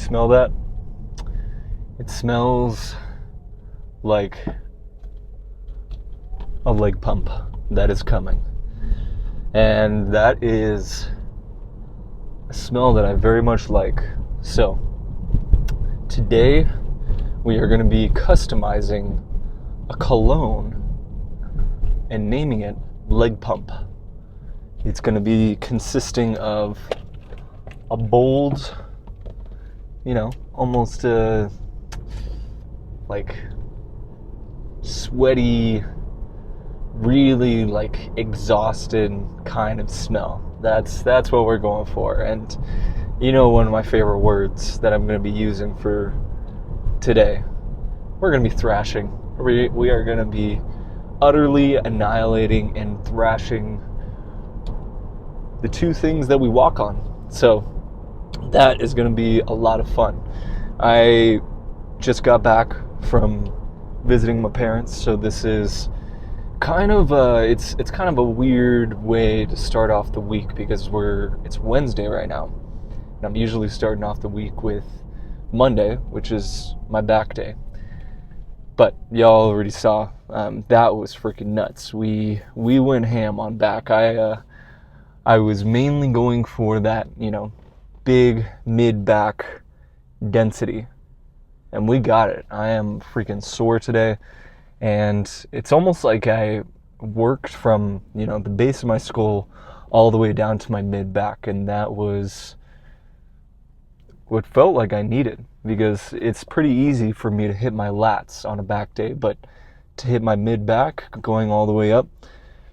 smell that? It smells like a leg pump that is coming. And that is a smell that I very much like. So, today we are going to be customizing a cologne and naming it Leg Pump. It's going to be consisting of a bold, almost like sweaty, really like exhausted kind of smell. That's what we're going for. And one of my favorite words that I'm going to be using for today, we're going to be thrashing. We are going to be utterly annihilating and thrashing the two things that we walk on. So that is going to be a lot of fun. I just got back from visiting my parents, so this is kind of it's kind of a weird way to start off the week because it's Wednesday right now, and I'm usually starting off the week with Monday, which is my back day. But y'all already saw that was freaking nuts. We went ham on back. I was mainly going for that big mid back density, and we got it. I am freaking sore today, and it's almost like I worked from the base of my skull all the way down to my mid back, and that was what felt like I needed, because it's pretty easy for me to hit my lats on a back day, but to hit my mid back going all the way up,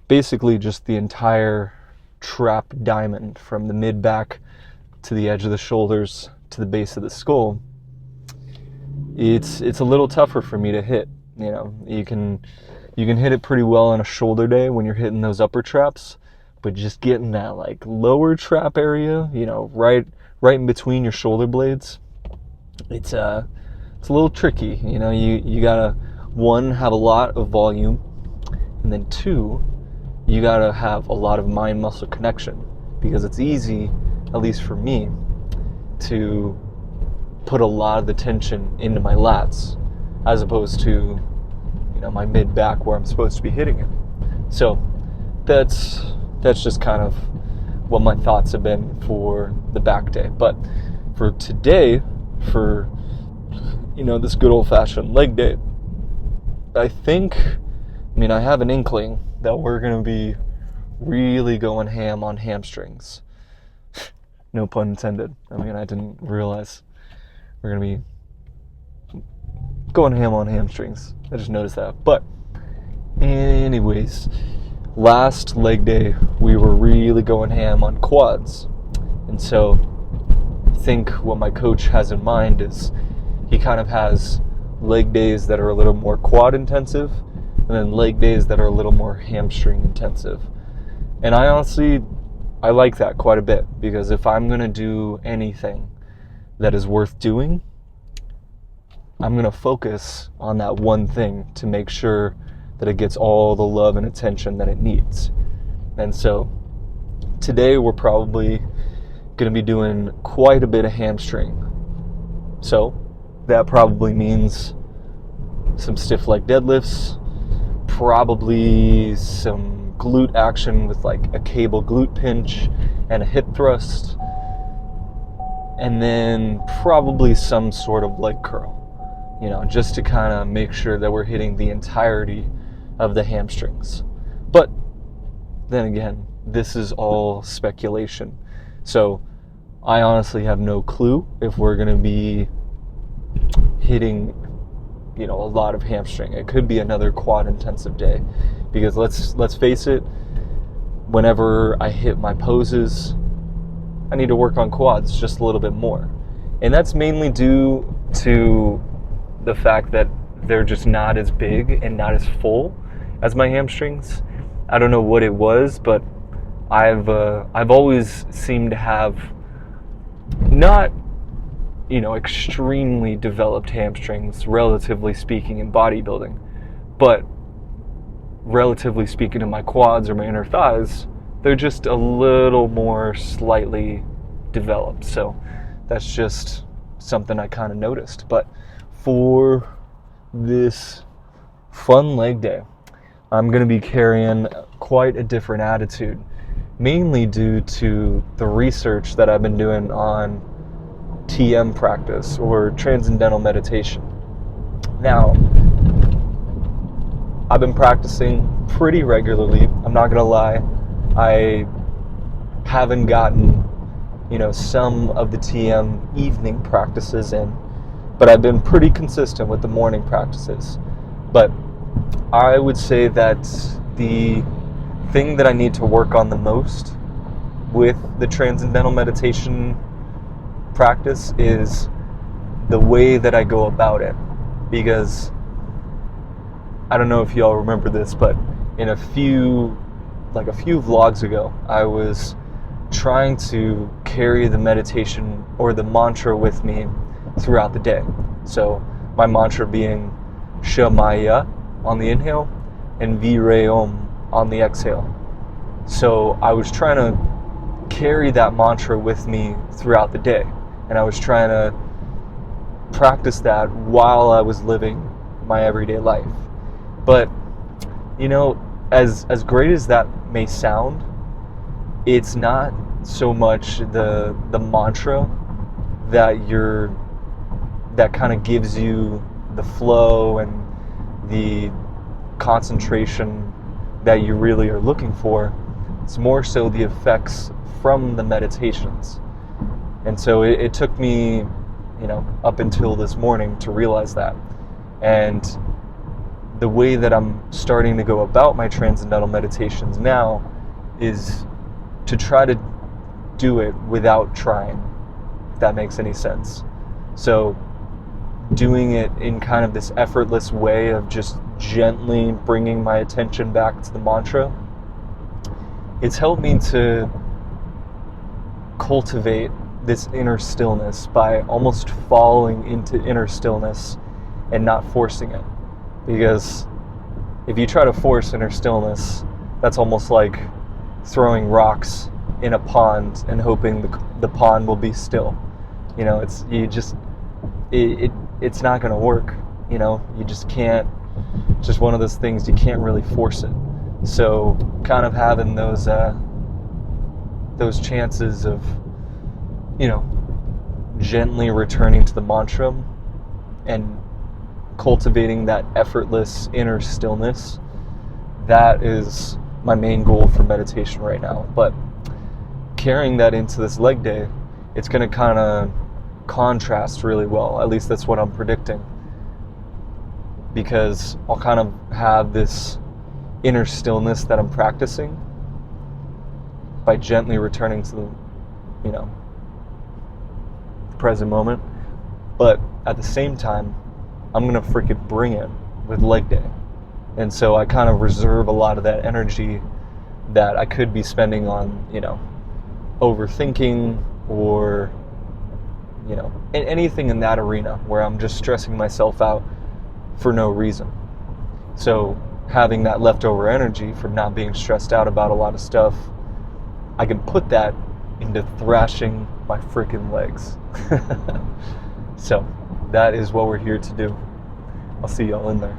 basically just the entire trap diamond from the mid back to the edge of the shoulders to the base of the skull, it's a little tougher for me to hit. You can hit it pretty well on a shoulder day when you're hitting those upper traps, but just getting that like lower trap area, right in between your shoulder blades, it's a little tricky. You gotta, one, have a lot of volume, and then two, you gotta have a lot of mind muscle connection, because it's easy, at least for me, to put a lot of the tension into my lats as opposed to my mid back where I'm supposed to be hitting it. So that's just kind of what my thoughts have been for the back day. But for today, for this good old-fashioned leg day, I have an inkling that we're going to be really going ham on hamstrings. No pun intended. I didn't realize we're going to be going ham on hamstrings. I just noticed that. But anyways, last leg day, we were really going ham on quads. And so I think what my coach has in mind is he kind of has leg days that are a little more quad intensive, and then leg days that are a little more hamstring intensive. And I like that quite a bit, because if I'm going to do anything that is worth doing, I'm going to focus on that one thing to make sure that it gets all the love and attention that it needs. And so today we're probably going to be doing quite a bit of hamstring. So that probably means some stiff leg deadlifts, probably some glute action with like a cable glute pinch and a hip thrust, and then probably some sort of leg curl, just to kind of make sure that we're hitting the entirety of the hamstrings. But then again, this is all speculation. So I honestly have no clue if we're going to be hitting, a lot of hamstring. It could be another quad intensive day, because let's face it, whenever I hit my poses, I need to work on quads just a little bit more. And that's mainly due to the fact that they're just not as big and not as full as my hamstrings. I don't know what it was, but I've always seemed to have not extremely developed hamstrings, relatively speaking, in bodybuilding, but relatively speaking to my quads or my inner thighs, they're just a little more slightly developed. So that's just something I kind of noticed. But for this fun leg day, I'm going to be carrying quite a different attitude, mainly due to the research that I've been doing on TM practice, or Transcendental Meditation. Now, I've been practicing pretty regularly. I'm not going to lie. I haven't gotten, some of the TM evening practices in, but I've been pretty consistent with the morning practices. But I would say that the thing that I need to work on the most with the Transcendental Meditation practice is the way that I go about it. Because I don't know if y'all remember this, but in a few vlogs ago, I was trying to carry the meditation or the mantra with me throughout the day. So my mantra being Shaamaaya on the inhale and Virei Om on the exhale. So I was trying to carry that mantra with me throughout the day, and I was trying to practice that while I was living my everyday life. But as great as that may sound, it's not so much the mantra that kind of gives you the flow and the concentration that you really are looking for. It's more so the effects from the meditations. And so it took me, up until this morning to realize that. And the way that I'm starting to go about my transcendental meditations now is to try to do it without trying, if that makes any sense. So doing it in kind of this effortless way of just gently bringing my attention back to the mantra, it's helped me to cultivate this inner stillness by almost falling into inner stillness and not forcing it. Because if you try to force inner stillness, that's almost like throwing rocks in a pond and hoping the pond will be still. It's not going to work. You just can't. It's just one of those things, you can't really force it. So kind of having those chances of gently returning to the mantra and cultivating that effortless inner stillness, that is my main goal for meditation right now. But carrying that into this leg day, it's going to kind of contrast really well. At least that's what I'm predicting. Because I'll kind of have this inner stillness that I'm practicing by gently returning to the, present moment. But at the same time, I'm going to freaking bring it with leg day. And so I kind of reserve a lot of that energy that I could be spending on, overthinking or, anything in that arena where I'm just stressing myself out for no reason. So having that leftover energy from not being stressed out about a lot of stuff, I can put that into thrashing my freaking legs. So that is what we're here to do. I'll see y'all in there.